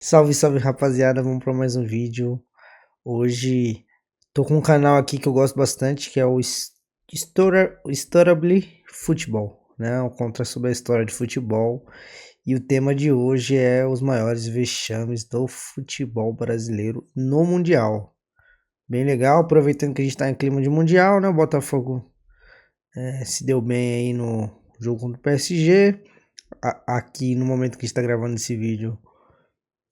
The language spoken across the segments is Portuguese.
Salve, salve rapaziada, vamos para mais um vídeo. Hoje tô com um canal aqui que eu gosto bastante, que é o Historically Futebol, né? Um conta sobre a história de futebol. E o tema de hoje é os maiores vexames do futebol brasileiro no Mundial. Bem legal, aproveitando que a gente tá em clima de Mundial, né? O Botafogo se deu bem aí no jogo contra o PSG. Aqui no momento que a gente tá gravando esse vídeo,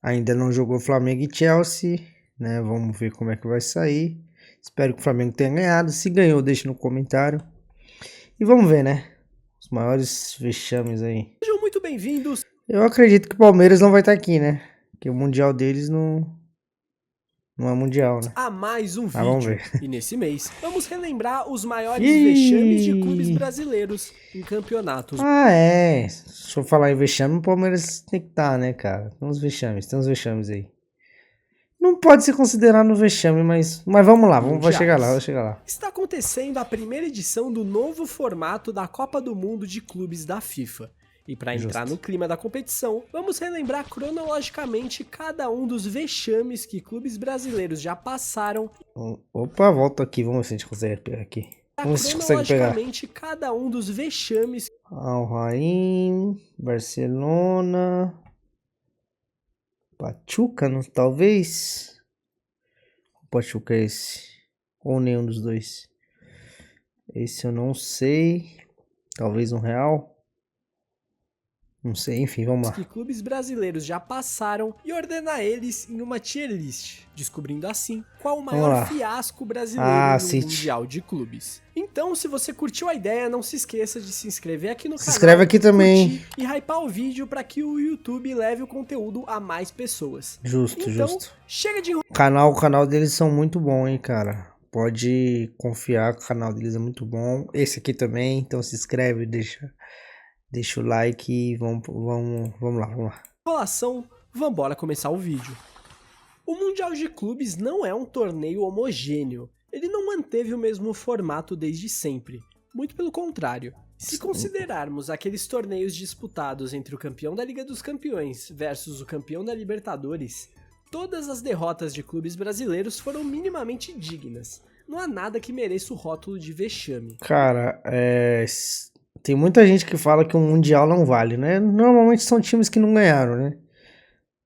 ainda não jogou Flamengo e Chelsea, né? Vamos ver como é que vai sair. Espero que o Flamengo tenha ganhado. Se ganhou, deixe no comentário. E vamos ver, né? Os maiores vexames aí. Sejam muito bem-vindos. Eu acredito que o Palmeiras não vai estar aqui, né? Porque o Mundial deles não é Mundial, né? A mais um Mas vamos vídeo. ver. E nesse mês, vamos relembrar os maiores vexames de clubes brasileiros em campeonatos. Ah, é. Se eu falar em vexame, o Palmeiras tem que estar, né, cara? Tem uns vexames aí. Não pode ser considerado um vexame, mas vamos lá, vai chegar lá, vai chegar lá. Está acontecendo a primeira edição do novo formato da Copa do Mundo de Clubes da FIFA. E para entrar no clima da competição, vamos relembrar cronologicamente cada um dos vexames que clubes brasileiros já passaram. Opa, volta aqui, vamos ver se a gente consegue pegar aqui. Vamos ver se a gente consegue pegar. Cada um dos vexames. Al-Raim, Barcelona, Pachuca, não, talvez. O Pachuca é esse? Ou nenhum dos dois? Esse eu não sei. Talvez um Real. Não sei, enfim, vamos lá. Que clubes brasileiros já passaram e ordenar eles em uma tier list, descobrindo assim qual o maior fiasco brasileiro no Mundial de Clubes. Então, se você curtiu a ideia, não se esqueça de se inscrever aqui no canal. Se inscreve aqui também. E hypar o vídeo para que o YouTube leve o conteúdo a mais pessoas. Justo, então, justo. Chega de... O canal deles são muito bom, hein, cara. Pode confiar que o canal deles é muito bom. Esse aqui também, então se inscreve, deixa o like e vamos lá. Enrolação, vambora começar o vídeo. O Mundial de Clubes não é um torneio homogêneo. Ele não manteve o mesmo formato desde sempre. Muito pelo contrário. Se considerarmos aqueles torneios disputados entre o campeão da Liga dos Campeões versus o campeão da Libertadores, todas as derrotas de clubes brasileiros foram minimamente dignas. Não há nada que mereça o rótulo de vexame. Cara, tem muita gente que fala que o Mundial não vale, né? Normalmente são times que não ganharam, né?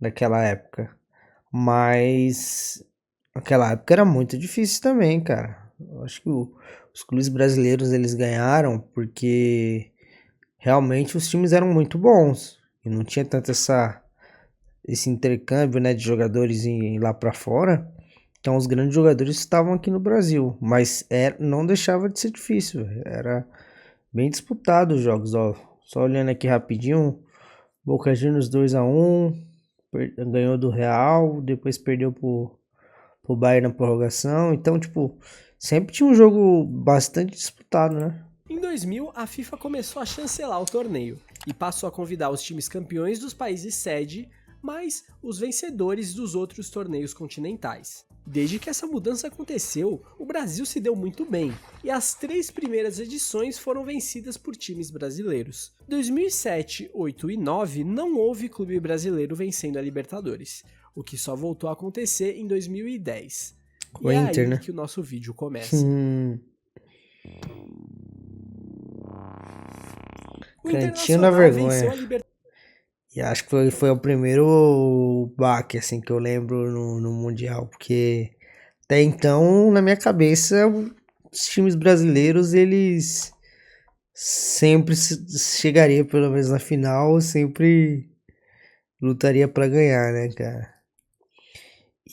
Naquela época. Mas aquela época era muito difícil também, cara. Eu acho que os clubes brasileiros eles ganharam porque realmente os times eram muito bons. E não tinha tanto esse intercâmbio, né, de jogadores lá pra fora. Então os grandes jogadores estavam aqui no Brasil. Mas não deixava de ser difícil. Era bem disputado os jogos, ó. Só olhando aqui rapidinho. Boca Juniors 2-1. Ganhou do Real. Depois perdeu pro Bayern na prorrogação. Então, tipo, sempre tinha um jogo bastante disputado, né? Em 2000, a FIFA começou a chancelar o torneio e passou a convidar os times campeões dos países sede, mais os vencedores dos outros torneios continentais. Desde que essa mudança aconteceu, o Brasil se deu muito bem, e as 3 primeiras edições foram vencidas por times brasileiros. 2007, 8 e 9 não houve clube brasileiro vencendo a Libertadores, o que só voltou a acontecer em 2010. O Inter, aí, né? que o nosso vídeo começa. O Cantinho da vergonha. E acho que foi o primeiro baque, assim, que eu lembro no Mundial, porque até então, na minha cabeça, os times brasileiros, eles sempre chegariam, pelo menos na final, sempre lutaria pra ganhar, né, cara?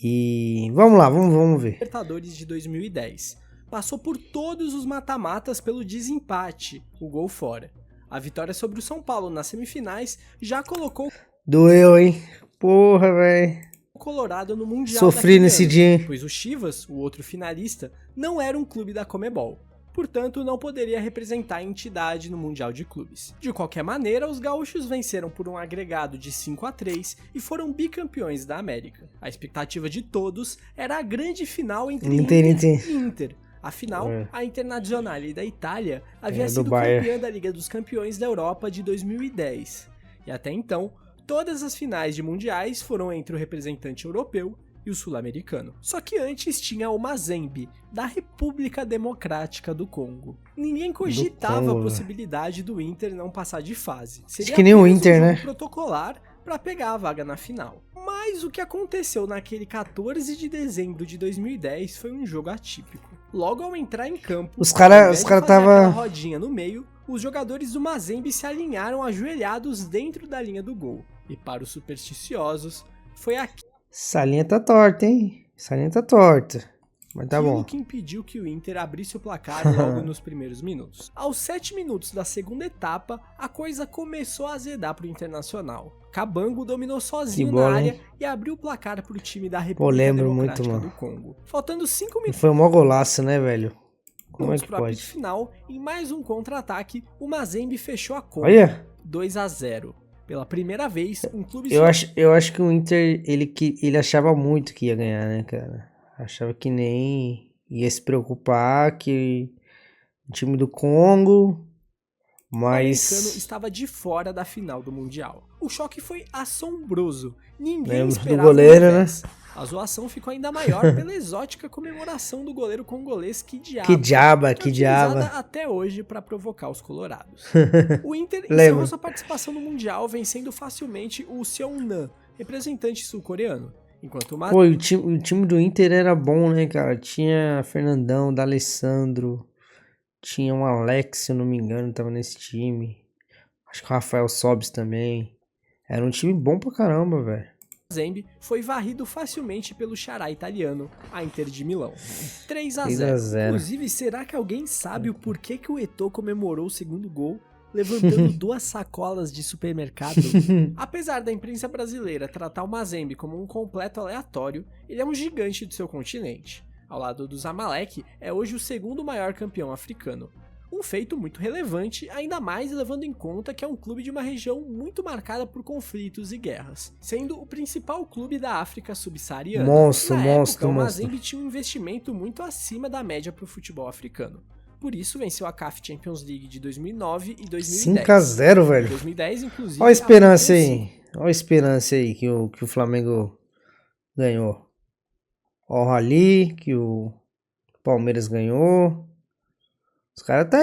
E vamos lá, vamos ver. Libertadores de 2010. Passou por todos os mata-matas pelo desempate, o gol fora. A vitória sobre o São Paulo nas semifinais já colocou Doeu, hein? Porra, velho. o Colorado no Mundial. Sofri nesse dia, hein? Pois o Chivas, o outro finalista, não era um clube da Conmebol. Portanto, não poderia representar a entidade no Mundial de Clubes. De qualquer maneira, os gaúchos venceram por um agregado de 5-3 e foram bicampeões da América. A expectativa de todos era a grande final entre Inter e Inter. Afinal, a Internazionale da Itália havia sido campeã da Liga dos Campeões da Europa de 2010. E até então, todas as finais de mundiais foram entre o representante europeu e o sul-americano. Só que antes tinha o Mazembe, da República Democrática do Congo. Ninguém cogitava a possibilidade do Inter não passar de fase. Seria acho que nem o Inter, um jogo né? protocolar para pegar a vaga na final. Mas o que aconteceu naquele 14 de dezembro de 2010 foi um jogo atípico. Logo ao entrar em campo, os cara tava rodinha no meio, os jogadores do Mazembe se alinharam ajoelhados dentro da linha do gol. E para os supersticiosos, foi aqui essa linha tá torta, hein? Essa linha tá torta. Mas tá bom. que impediu que o Inter abrisse o placar logo nos primeiros minutos. Aos 7 minutos da segunda etapa, a coisa começou a azedar pro Internacional. Cabango dominou sozinho bola, na área hein? e abriu o placar pro time da República Democrática do Congo. Faltando 5 minutos. Foi um maior golaço, né, velho? Como é que pro pode? apito final, em mais um contra-ataque, o Mazembe fechou a conta. Olha! 2-0. Pela primeira vez, um clube... Eu acho que o Inter, ele achava muito que ia ganhar, né, cara? Achava que nem ia se preocupar, que o time do Congo, mas... O americano estava de fora da final do Mundial. O choque foi assombroso. Ninguém Lembro esperava do goleiro, o né? revés. A zoação ficou ainda maior pela exótica comemoração do goleiro congolês Que diaba. até hoje para provocar os colorados. O Inter encerrou Lembro. sua participação no Mundial vencendo facilmente o Seongnam, representante sul-coreano. Enquanto o Pô, e o time do Inter era bom, né, cara? Tinha Fernandão, D'Alessandro, tinha um Alex, se eu não me engano, tava nesse time. Acho que o Rafael Sobis também. Era um time bom pra caramba, velho. Mazembe foi varrido facilmente pelo xará italiano, a Inter de Milão. 3-0. 3-0. Inclusive, será que alguém sabe o porquê que o Eto'o comemorou o segundo gol, levantando 2 sacolas de supermercado? Apesar da imprensa brasileira tratar o Mazembe como um completo aleatório, ele é um gigante do seu continente. Ao lado do Zamalek, é hoje o segundo maior campeão africano. Um feito muito relevante, ainda mais levando em conta que é um clube de uma região muito marcada por conflitos e guerras, sendo o principal clube da África subsaariana. Monstro. O Mazembe tinha um investimento muito acima da média para o futebol africano. Por isso venceu a CAF Champions League de 2009 e 2010. 5-0, velho. Em 2010, inclusive. Olha a esperança aí. Olha a esperança aí que o Flamengo ganhou. Olha o Rally, que o Palmeiras ganhou. Os caras tá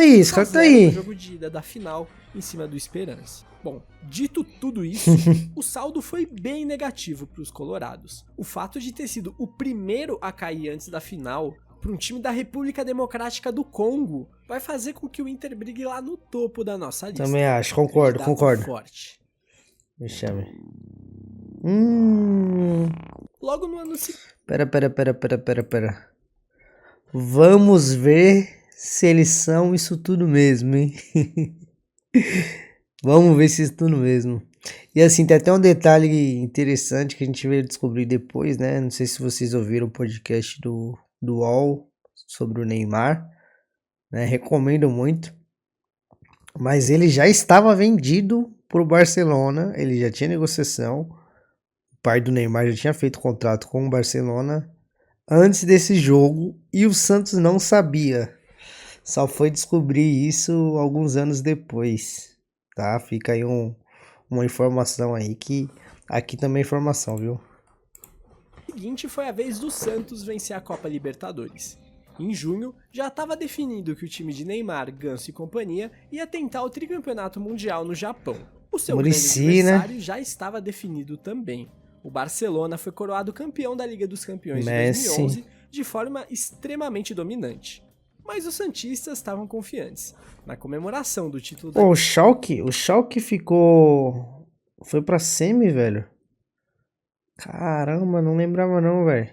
aí, No jogo de ida da final, em cima do Esperança. Bom, dito tudo isso, o saldo foi bem negativo para os colorados. O fato de ter sido o primeiro a cair antes da final para um time da República Democrática do Congo vai fazer com que o Inter brigue lá no topo da nossa lista. Também acho, concordo. Forte. Deixa eu ver. Logo no ano seguinte. Pera. Vamos ver se eles são isso tudo mesmo, hein? Vamos ver se isso tudo mesmo. E assim, tem até um detalhe interessante que a gente veio descobrir depois, né? Não sei se vocês ouviram o podcast do UOL sobre o Neymar, né? Recomendo muito. Mas ele já estava vendido pro Barcelona, ele já tinha negociação. O pai do Neymar já tinha feito contrato com o Barcelona antes desse jogo e o Santos não sabia. Só foi descobrir isso alguns anos depois, tá? Fica aí uma informação aí que aqui também é informação, viu? Seguinte foi a vez do Santos vencer a Copa Libertadores. Em junho, já estava definido que o time de Neymar, Ganso e companhia ia tentar o tricampeonato mundial no Japão. O seu Muricy, grande adversário já estava definido também. O Barcelona foi coroado campeão da Liga dos Campeões de 2011 de forma extremamente dominante. Mas os santistas estavam confiantes. Na comemoração do título da... O Schalke ficou... Foi pra semi, velho. Caramba, não lembrava não, velho.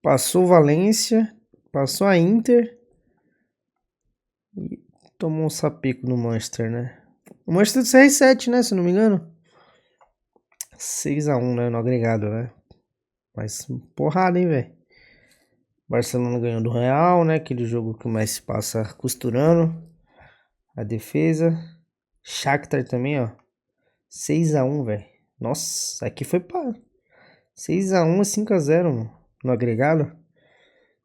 Passou o Valência, passou a Inter e tomou um sapeco no Manchester, né? O Manchester do CR7, né, se não me engano. 6-1, né, no agregado, né? Mas porrada, hein, velho. Barcelona ganhou do Real, né? Aquele jogo que mais se passa costurando a defesa. Shakhtar também, ó. 6-1, velho. Nossa, aqui foi pra 6-1 e 5-0, mano. No agregado.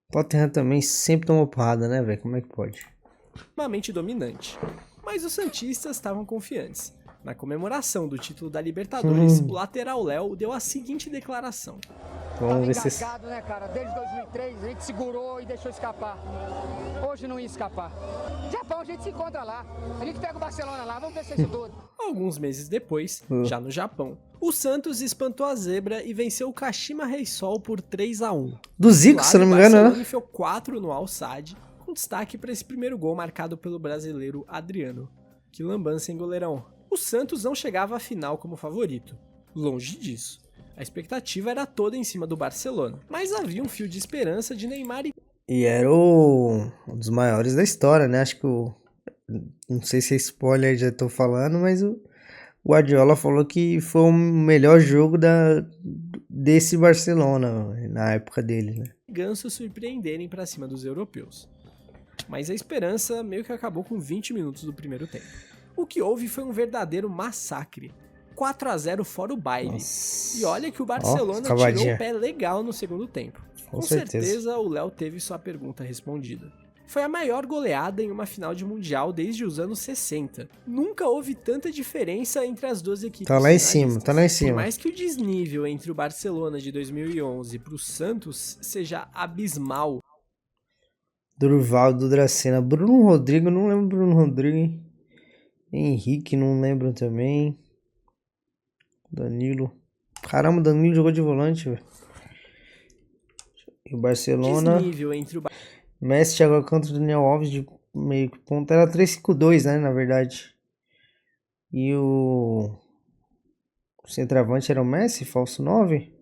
Tottenham também sempre tomou porrada, né, velho? Como é que pode? Extremamente dominante. Mas os santistas estavam confiantes. Na comemoração do título da Libertadores, o lateral Léo deu a seguinte declaração. Vamos ver se... engasgado, né, cara? Desde 2003 a gente segurou e deixou escapar. Hoje não ia escapar. Japão, a gente se encontra lá. A gente pega o Barcelona lá, vamos ver se é isso tudo. Alguns meses depois, já no Japão, o Santos espantou a zebra e venceu o Kashima Reysol por 3-1. Do Zico, se não me engano, O Barcelona né? enfiou 4 no Al Sadd, com destaque para esse primeiro gol marcado pelo brasileiro Adriano. Que lambança, hein, goleirão? O Santos não chegava à final como favorito. Longe disso. A expectativa era toda em cima do Barcelona, mas havia um fio de esperança de Neymar E era um dos maiores da história, né? Acho que o... Não sei se é spoiler, já tô falando, mas o Guardiola falou que foi o melhor jogo desse Barcelona na época dele, né? Ganso surpreenderem para cima dos europeus. Mas a esperança meio que acabou com 20 minutos do primeiro tempo. O que houve foi um verdadeiro massacre. 4-0 fora o baile. Nossa. E olha que o Barcelona tirou o pé legal no segundo tempo. Com certeza o Léo teve sua pergunta respondida. Foi a maior goleada em uma final de Mundial desde os anos 60. Nunca houve tanta diferença entre as duas equipes. Tá lá em cima, tá lá em cima. Por mais que o desnível entre o Barcelona de 2011 pro Santos seja abismal. Durvaldo, Dracena, Bruno Rodrigo, não lembro Bruno Rodrigo, hein? Henrique, não lembro também. Danilo. Caramba, Danilo jogou de volante, velho. E o Barcelona... Desnível entre o Messi, Thiago Alcântara, Daniel Alves de meio que ponta. Era 3-5-2, né, na verdade. E o centroavante era o Messi, falso 9.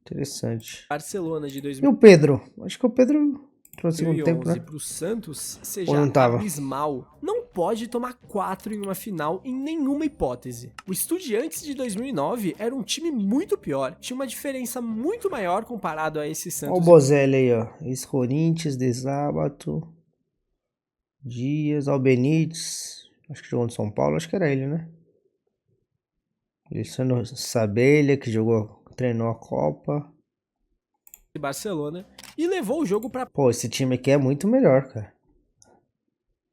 Interessante. Barcelona de E o Pedro? Acho que o Pedro pro segundo tempo, né? Pro Santos seja Ou não tava? abismal. Não pode tomar 4 em uma final em nenhuma hipótese. O Estudiantes de 2009 era um time muito pior. Tinha uma diferença muito maior comparado a esse Santos. Olha o Bozelli aí, ó. Ex-Corinthians, De Sábato, Dias, Albenites. Acho que jogou no São Paulo, acho que era ele, né? Alessandro Sabelha, que treinou a Copa. Barcelona e levou o jogo pra... Pô, esse time aqui é muito melhor, cara.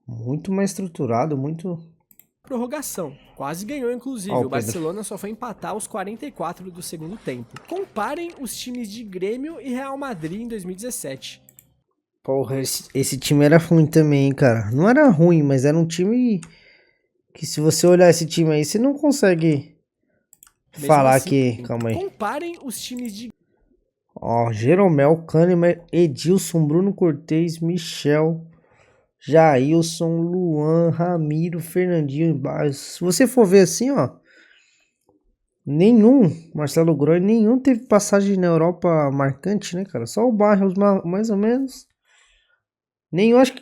Muito mais estruturado, muito... prorrogação. Quase ganhou, inclusive. O Barcelona só foi empatar aos 44 do segundo tempo. Comparem os times de Grêmio e Real Madrid em 2017. Porra, esse time era ruim também, hein, cara. Não era ruim, mas era um time que se você olhar esse time aí, você não consegue falar assim, que... Calma aí. Comparem os times de... Ó, Jeromel, Kahneman, Edilson, Bruno Cortez, Michel, Jailson, Luan, Ramiro, Fernandinho, Barros. Se você for ver assim, ó, Marcelo Groy, nenhum teve passagem na Europa marcante, né, cara? Só o Barros, mais ou menos. Acho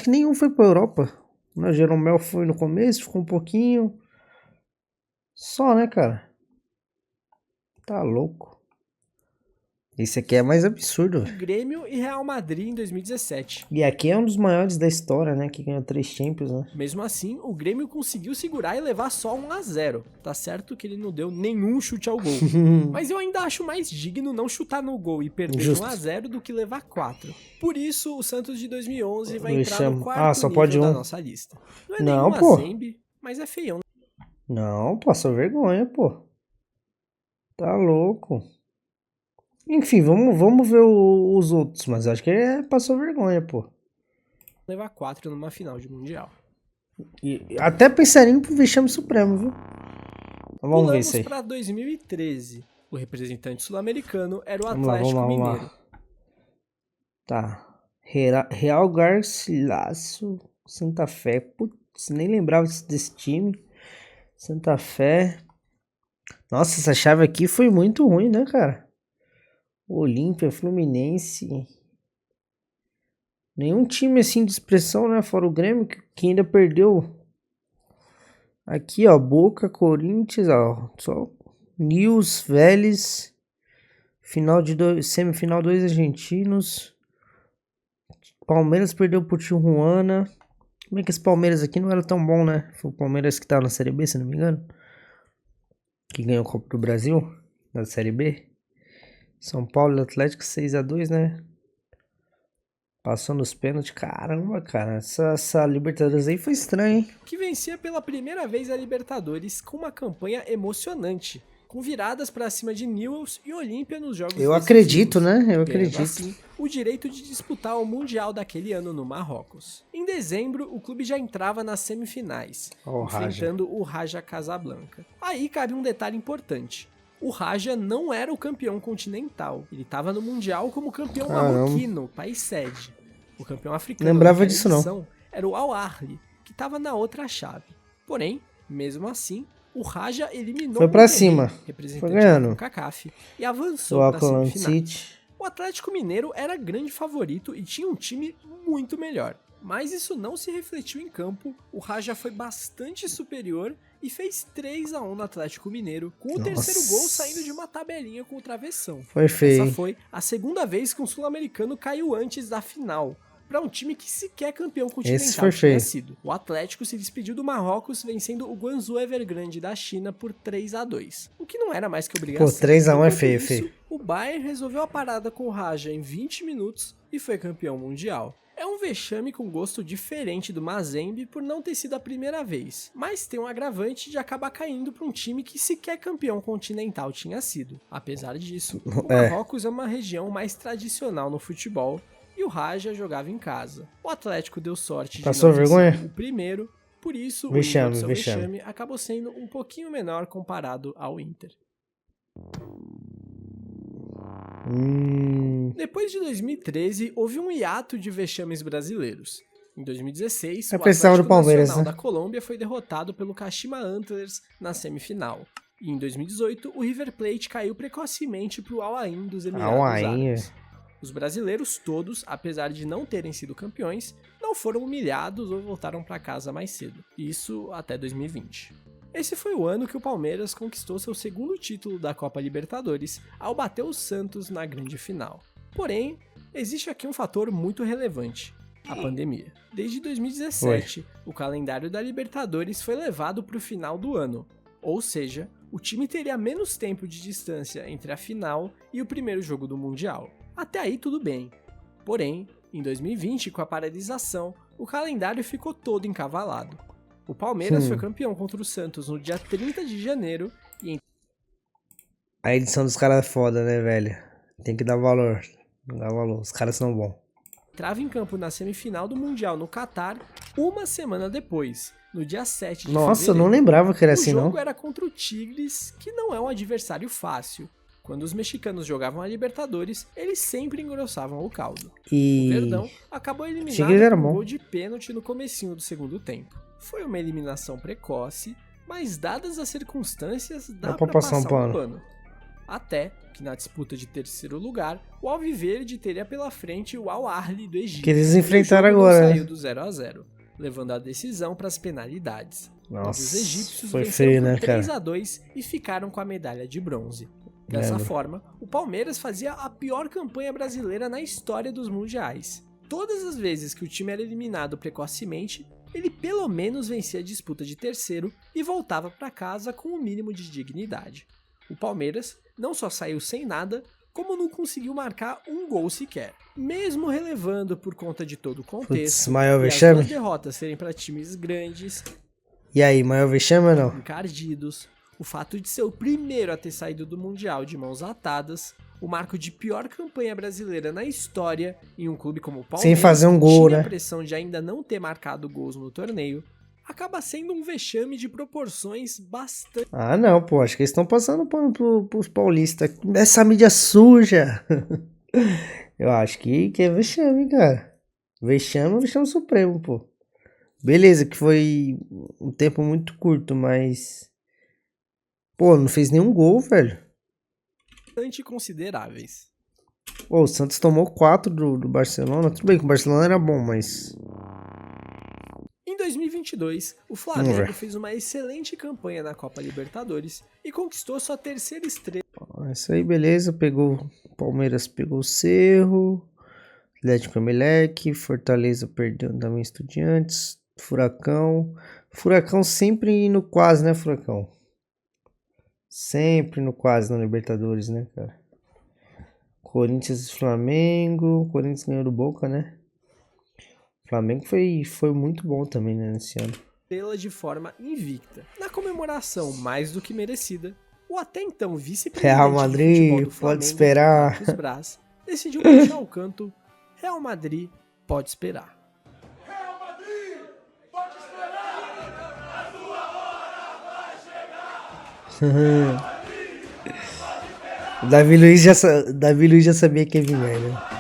que nenhum foi pra Europa. O Jeromel foi no começo, ficou um pouquinho. Só, né, cara? Tá louco. Esse aqui é mais absurdo, velho. Grêmio e Real Madrid em 2017. E aqui é um dos maiores da história, né? Que ganhou 3 Champions, né? Mesmo assim, o Grêmio conseguiu segurar e levar só 1-0. Tá certo que ele não deu nenhum chute ao gol. Mas eu ainda acho mais digno não chutar no gol e perder 1-0 do que levar 4. Por isso, o Santos de 2011 vai entrar no quarto nível da nossa lista. Não é nenhuma Zembe, mas é feião. Não, passou vergonha, pô. Tá louco. Enfim, vamos ver os outros, mas acho que passou vergonha, pô. Levar 4 numa final de Mundial. E até pensaria pro vexame supremo, viu? Então, vamos ver isso aí. Para 2013. O representante sul-americano era o Atlético Mineiro. Tá. Real Garcilaso, Santa Fé. Putz, nem lembrava desse time. Santa Fé. Nossa, essa chave aqui foi muito ruim, né, cara? Olímpia, Fluminense. Nenhum time assim de expressão, né? Fora o Grêmio, que ainda perdeu. Aqui, ó. Boca, Corinthians, ó. Só Nils, Vélez. Semifinal 2 argentinos. Palmeiras perdeu pro Tijuana. Como é que esse Palmeiras aqui não era tão bom, né? Foi o Palmeiras que tava na Série B, se não me engano. Que ganhou a Copa do Brasil, na Série B. São Paulo e Atlético 6-2, né? Passou nos pênaltis. Caramba, cara. Essa Libertadores aí foi estranha, hein? Que vencia pela primeira vez a Libertadores com uma campanha emocionante, com viradas para cima de Newell's e Olímpia nos jogos Eu decisivos, acredito, né? Eu ganhando acredito. assim o direito de disputar o Mundial daquele ano no Marrocos. Em dezembro, o clube já entrava nas semifinais, Ó, o Raja. enfrentando o Raja Casablanca. Aí cabe um detalhe importante. O Raja não era o campeão continental, ele estava no Mundial como campeão Caramba. marroquino, país sede. O campeão africano Lembrava naquela disso, não. edição era o Al Ahly, que estava na outra chave. Porém, mesmo assim, o Raja eliminou Foi o pra Monterrey, cima. representante Foi ganhando. da CONCACAF, e O avançou para Auckland semifinais. City. O Atlético Mineiro era grande favorito e tinha um time muito melhor. Mas isso não se refletiu em campo, o Raja foi bastante superior e fez 3-1 no Atlético Mineiro, com o terceiro gol saindo de uma tabelinha com o travessão. Foi feio, Essa hein? foi a segunda vez que um sul-americano caiu antes da final, para um time que sequer campeão continental Esse foi tinha feio. sido. O Atlético se despediu do Marrocos vencendo o Guangzhou Evergrande da China por 3-2, o que não era mais que obrigação. Pô, 3-1 é Enquanto feio, isso, feio. O Bayern resolveu a parada com o Raja em 20 minutos e foi campeão mundial. É um vexame com gosto diferente do Mazembe por não ter sido a primeira vez, mas tem um agravante de acabar caindo para um time que sequer campeão continental tinha sido. Apesar disso, o Marrocos é uma região mais tradicional no futebol e o Raja jogava em casa. O Atlético deu sorte de Passou não ter vergonha? sido o primeiro, por isso Vexame, o nível do seu vexame. vexame acabou sendo um pouquinho menor comparado ao Inter. Depois de 2013, houve um hiato de vexames brasileiros. Em 2016, É o pressão do Atlético Palmeiras, Nacional né? da Colômbia foi derrotado pelo Kashima Antlers na semifinal. E em 2018, o River Plate caiu precocemente para o Al Ain dos Emirados Al Ain, Árabes. Os brasileiros todos, apesar de não terem sido campeões, não foram humilhados ou voltaram para casa mais cedo. Isso até 2020. Esse foi o ano que o Palmeiras conquistou seu segundo título da Copa Libertadores ao bater o Santos na grande final. Porém, existe aqui um fator muito relevante: a pandemia. Desde 2017, o calendário da Libertadores foi levado para o final do ano, ou seja, o time teria menos tempo de distância entre a final e o primeiro jogo do Mundial. Até aí tudo bem. Porém, em 2020, com a paralisação, o calendário ficou todo encavalado. O Palmeiras foi campeão contra o Santos no dia 30 de janeiro e A edição dos caras é foda, né, velho? Tem que dar valor. Dá valor. Os caras são bons. entrava em campo na semifinal do Mundial no Catar uma semana depois, no dia 7 de Nossa, eu fevereiro. não lembrava que era assim, O jogo não. era contra o Tigres, que não é um adversário fácil. Quando os mexicanos jogavam a Libertadores, eles sempre engrossavam o caldo. O E Verdão acabou eliminado Tigres era por um bom. gol de pênalti no comecinho do segundo tempo. Foi uma eliminação precoce, mas dadas as circunstâncias, dá Dá pra pra passar um pano. Até que na disputa de terceiro lugar, o Alviverde teria pela frente o Al Ahly do Egito. Que eles e o enfrentaram jogo não agora, né? saiu do 0-0, levando a decisão para as penalidades. Nossa, Os egípcios foi venceram feio, por né, cara? 3-2 e ficaram com a medalha de bronze. Dessa Lembro. forma, o Palmeiras fazia a pior campanha brasileira na história dos mundiais. Todas as vezes que o time era eliminado precocemente, ele pelo menos vencia a disputa de terceiro e voltava para casa com o mínimo de dignidade. O Palmeiras não só saiu sem nada, como não conseguiu marcar um gol sequer. Mesmo relevando por conta de todo o contexto, Putz, maior e as vexame? duas derrotas serem para times grandes, E aí, maior vexame ou não? encardidos, o fato de ser o primeiro a ter saído do Mundial de mãos atadas, o marco de pior campanha brasileira na história em um clube como o Palmeiras, Sem fazer um que gol, tinha né? a pressão de ainda não ter marcado gols no torneio, acaba sendo um vexame de proporções bastante Ah, não, pô. Acho que eles estão passando pano pros paulistas. Essa mídia suja. Eu acho que é vexame, cara. Vexame é vexame supremo, pô. Beleza, que foi um tempo muito curto, mas... Pô, não fez nenhum gol, velho. consideráveis. Pô, o Santos tomou 4 do Barcelona. Tudo bem que o Barcelona era bom, mas... Em 2022, o Flamengo fez uma excelente campanha na Copa Libertadores e conquistou sua terceira estrela Isso aí, beleza. Pegou... Palmeiras pegou o Cerro. Atlético Emelec. Fortaleza perdeu também Estudiantes. Furacão. Furacão sempre no quase, né, Furacão? Sempre no quase na Libertadores, né, cara? Corinthians e Flamengo. Corinthians ganhou do Boca, né? O Flamengo foi muito bom também, né, nesse ano. Pela de forma invicta. Na comemoração mais do que merecida, o até então vice-presidente Real de futebol Madrid, do Flamengo, pode esperar. Marcos Braz, decidiu puxar o canto Real Madrid pode esperar. Real Madrid, pode esperar, a sua hora vai chegar. Davi Luiz já sabia que ia vir merda.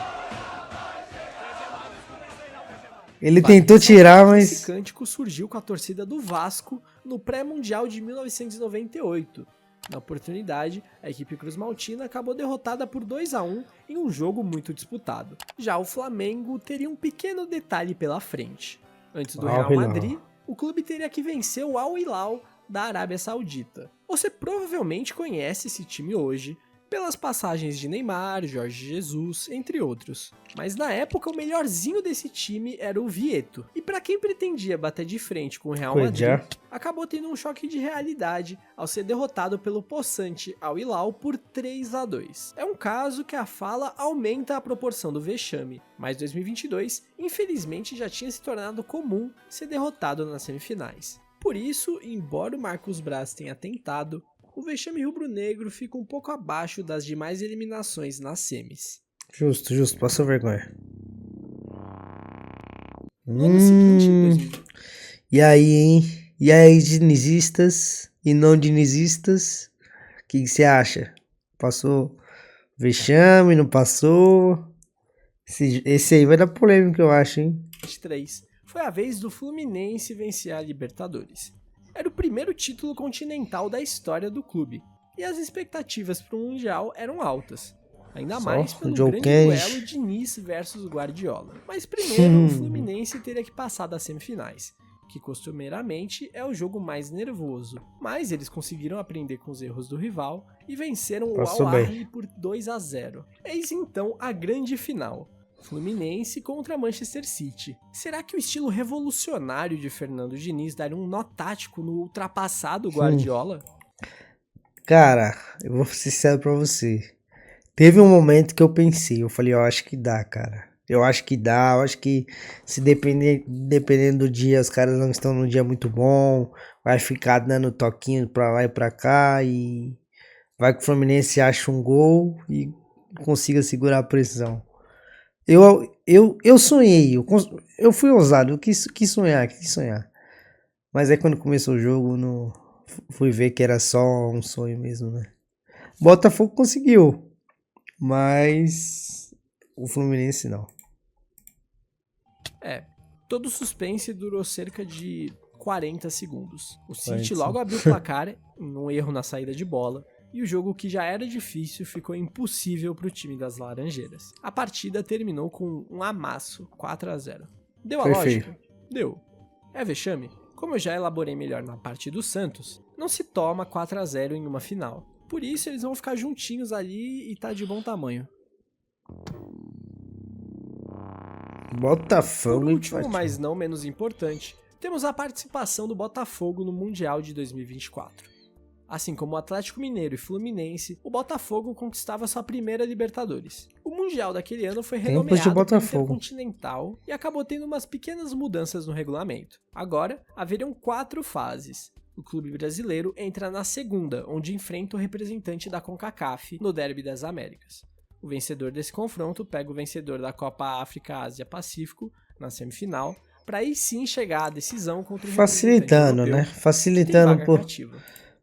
Ele tentou tirar, mas... Esse cântico surgiu com a torcida do Vasco no pré-mundial de 1998. Na oportunidade, a equipe cruzmaltina acabou derrotada por 2-1 em um jogo muito disputado. Já o Flamengo teria um pequeno detalhe pela frente. Antes do Real Madrid, o clube teria que vencer o Al Hilal da Arábia Saudita. Você provavelmente conhece esse time hoje pelas passagens de Neymar, Jorge Jesus, entre outros. Mas na época o melhorzinho desse time era o Vieto. E para quem pretendia bater de frente com o Real Madrid, acabou tendo um choque de realidade ao ser derrotado pelo possante Al Hilal por 3-2. É um caso que a fala aumenta a proporção do vexame, mas 2022 infelizmente já tinha se tornado comum ser derrotado nas semifinais. Por isso, embora o Marcos Braz tenha tentado, o vexame rubro-negro fica um pouco abaixo das demais eliminações nas semis. Justo, passou vergonha. No ano seguinte, E aí, hein? E aí, dinizistas e não dinizistas, o que você acha? Passou vexame, não passou? Esse aí vai dar polêmica, eu acho, hein? 2023, foi a vez do Fluminense vencer a Libertadores. Era o primeiro título continental da história do clube, e as expectativas para o Mundial eram altas, ainda mais pelo grande duelo Diniz versus Guardiola. Mas primeiro o Fluminense teria que passar das semifinais, que costumeiramente é o jogo mais nervoso, mas eles conseguiram aprender com os erros do rival e venceram o Al Ahly por 2-0. Eis então a grande final. Fluminense contra Manchester City. Será que o estilo revolucionário de Fernando Diniz daria um nó tático no ultrapassado Guardiola? Cara, eu vou ser sincero pra você. Teve um momento que eu pensei, eu falei, eu acho que dá, cara. Eu acho que se dependendo do dia, os caras não estão num dia muito bom, vai ficar dando toquinho pra lá e pra cá e vai que o Fluminense acha um gol e consiga segurar a pressão. Eu sonhei, eu fui ousado, eu quis sonhar. Mas aí quando começou o jogo, fui ver que era só um sonho mesmo, né? Botafogo conseguiu, mas o Fluminense não. Todo o suspense durou cerca de 40 segundos. O City logo abriu o placar, um erro na saída de bola, e o jogo, que já era difícil, ficou impossível para o time das Laranjeiras. A partida terminou com um amasso, 4-0. Deu a lógica? Deu. É vexame? Como eu já elaborei melhor na parte do Santos, não se toma 4-0 em uma final. Por isso eles vão ficar juntinhos ali e tá de bom tamanho. Botafogo. Por último, mas não menos importante, temos a participação do Botafogo no Mundial de 2024. Assim como o Atlético Mineiro e Fluminense, o Botafogo conquistava sua primeira Libertadores. O Mundial daquele ano foi renomeado Intercontinental e acabou tendo umas pequenas mudanças no regulamento. Agora, haveriam 4 fases. O clube brasileiro entra na segunda, onde enfrenta o representante da CONCACAF no Derby das Américas. O vencedor desse confronto pega o vencedor da Copa África Ásia Pacífico na semifinal, para aí sim chegar à decisão contra o facilitando, europeu, né?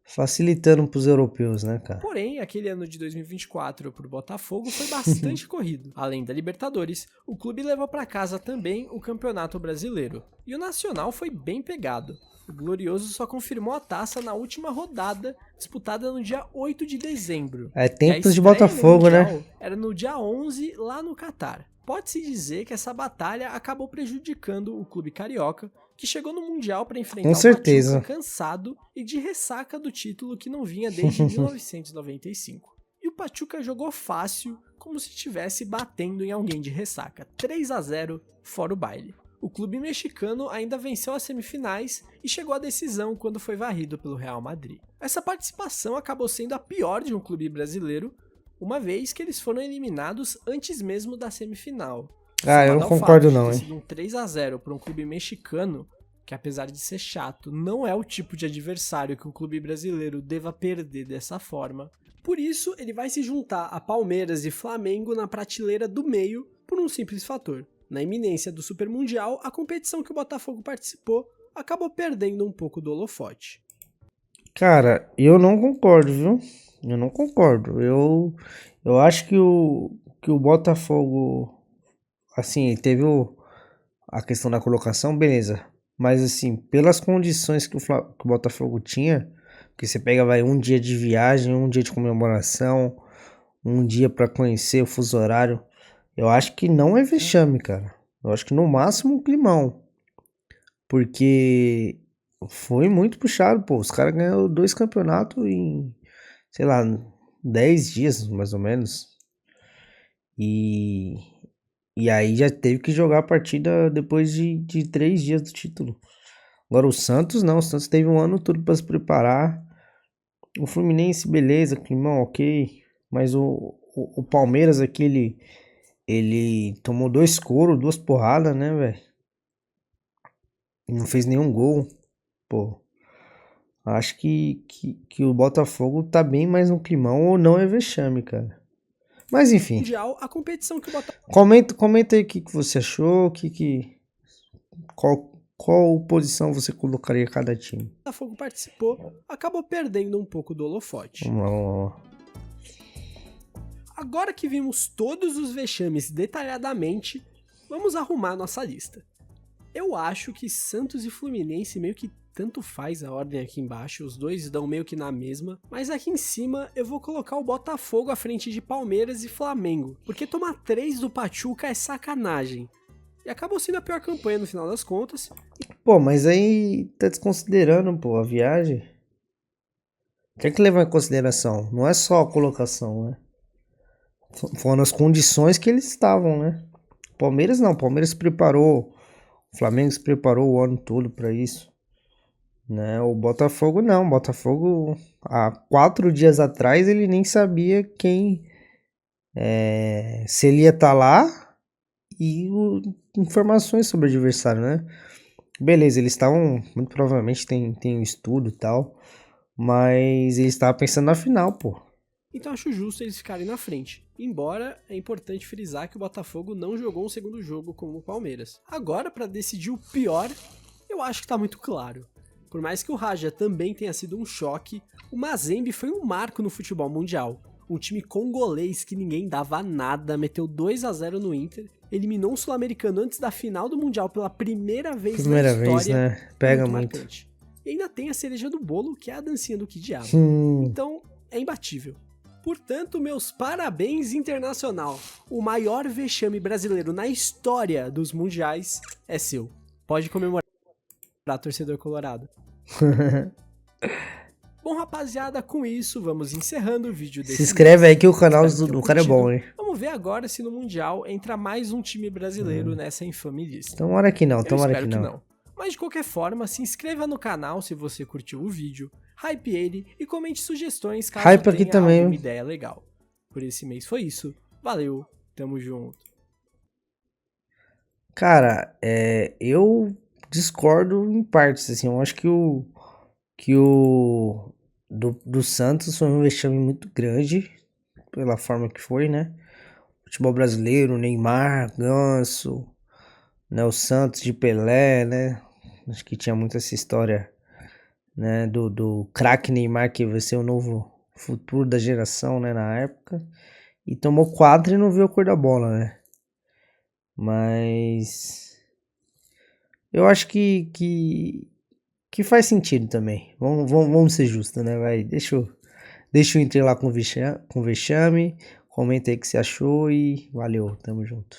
Facilitando pros europeus, né, cara? Porém, aquele ano de 2024 pro Botafogo foi bastante corrido. Além da Libertadores, o clube levou para casa também o Campeonato Brasileiro. E o Nacional foi bem pegado. O Glorioso só confirmou a taça na última rodada, disputada no dia 8 de dezembro. É tempos de Botafogo, né? Era no dia 11, lá no Catar. Pode-se dizer que essa batalha acabou prejudicando o clube carioca, que chegou no Mundial para enfrentar o Pachuca cansado e de ressaca do título que não vinha desde 1995. E o Pachuca jogou fácil, como se estivesse batendo em alguém de ressaca, 3-0 fora o baile. O clube mexicano ainda venceu as semifinais e chegou à decisão quando foi varrido pelo Real Madrid. Essa participação acabou sendo a pior de um clube brasileiro, uma vez que eles foram eliminados antes mesmo da semifinal. Ah, eu Somado não ao concordo fato de não, ter hein. sido um 3-0 para um clube mexicano, que apesar de ser chato, não é o tipo de adversário que um clube brasileiro deva perder dessa forma. Por isso, ele vai se juntar a Palmeiras e Flamengo na prateleira do meio por um simples fator. Na iminência do Super Mundial, a competição que o Botafogo participou acabou perdendo um pouco do holofote. Cara, eu não concordo, viu? Eu não concordo. Eu acho que o Botafogo, assim, teve a questão da colocação, beleza. Mas, assim, pelas condições que o Botafogo tinha, que você pega, vai, um dia de viagem, um dia de comemoração, um dia pra conhecer o fuso horário, eu acho que não é vexame, cara. Eu acho que no máximo um climão. Porque foi muito puxado, pô. Os caras ganharam 2 campeonatos em, sei lá, 10 dias, mais ou menos. E, e aí já teve que jogar a partida depois de 3 dias do título. Agora o Santos não, o Santos teve um ano todo pra se preparar. O Fluminense, beleza, climão, ok. Mas o Palmeiras aqui, ele tomou 2 coros, 2 porradas, né, velho? Não fez nenhum gol, pô. Acho que o Botafogo tá bem mais no climão ou não é vexame, cara. Mas enfim, Mundial, a competição que o comenta aí o que você achou, qual posição você colocaria cada time. Botafogo participou acabou perdendo um pouco do holofote. Vamos lá. Agora que vimos todos os vexames detalhadamente, vamos arrumar nossa lista. Eu acho que Santos e Fluminense meio que tanto faz a ordem aqui embaixo, os dois dão meio que na mesma, mas aqui em cima eu vou colocar o Botafogo à frente de Palmeiras e Flamengo, porque tomar 3 do Pachuca é sacanagem. E acabou sendo a pior campanha no final das contas. Pô, mas aí tá desconsiderando, pô, a viagem. Tem que levar em consideração, não é só a colocação, né? Foram as condições que eles estavam, né? Palmeiras não, Palmeiras se preparou, o Flamengo se preparou o ano todo pra isso. Né? O Botafogo não. O Botafogo, há 4 dias atrás, ele nem sabia se ele ia estar lá e informações sobre o adversário, né? Beleza, eles estavam, muito provavelmente tem um estudo e tal, mas eles estavam pensando na final, pô. Então acho justo eles ficarem na frente. Embora é importante frisar que o Botafogo não jogou um segundo jogo como o Palmeiras. Agora, para decidir o pior, eu acho que tá muito claro. Por mais que o Raja também tenha sido um choque, o Mazembe foi um marco no futebol mundial. Um time congolês que ninguém dava nada, meteu 2-0 no Inter, eliminou um sul-americano antes da final do Mundial pela primeira vez Primeira na vez, história. né? Pega muito. Marcante. E ainda tem a cereja do bolo, que é a dancinha do Que Diabo. Então, é imbatível. Portanto, meus parabéns, Internacional. O maior vexame brasileiro na história dos mundiais é seu. Pode comemorar, torcedor colorado. Bom, rapaziada, com isso, vamos encerrando o vídeo desse. Se inscreve aí que o canal Espero que do tenham cara é bom, curtido. hein? Vamos ver agora se no Mundial entra mais um time brasileiro nessa infame lista. Tomara que não, Eu tomara espero que que não. não. Mas de qualquer forma, se inscreva no canal se você curtiu o vídeo, hype ele e comente sugestões caso Hype aqui tenha também. alguma ideia legal. Por esse mês foi isso. Valeu, tamo junto. Cara, eu discordo em partes, assim, eu acho que o do Santos foi um vexame muito grande, pela forma que foi, né? Futebol brasileiro, Neymar, Ganso, né? O Santos de Pelé, né? Acho que tinha muito essa história, né? Do craque Neymar que vai ser o novo futuro da geração, né? Na época. E tomou 4 e não viu a cor da bola, né? Mas eu acho que faz sentido também. Vamos ser justos, né? Vai, deixa eu entrar lá com vexame. Comenta aí o que você achou e valeu, tamo junto.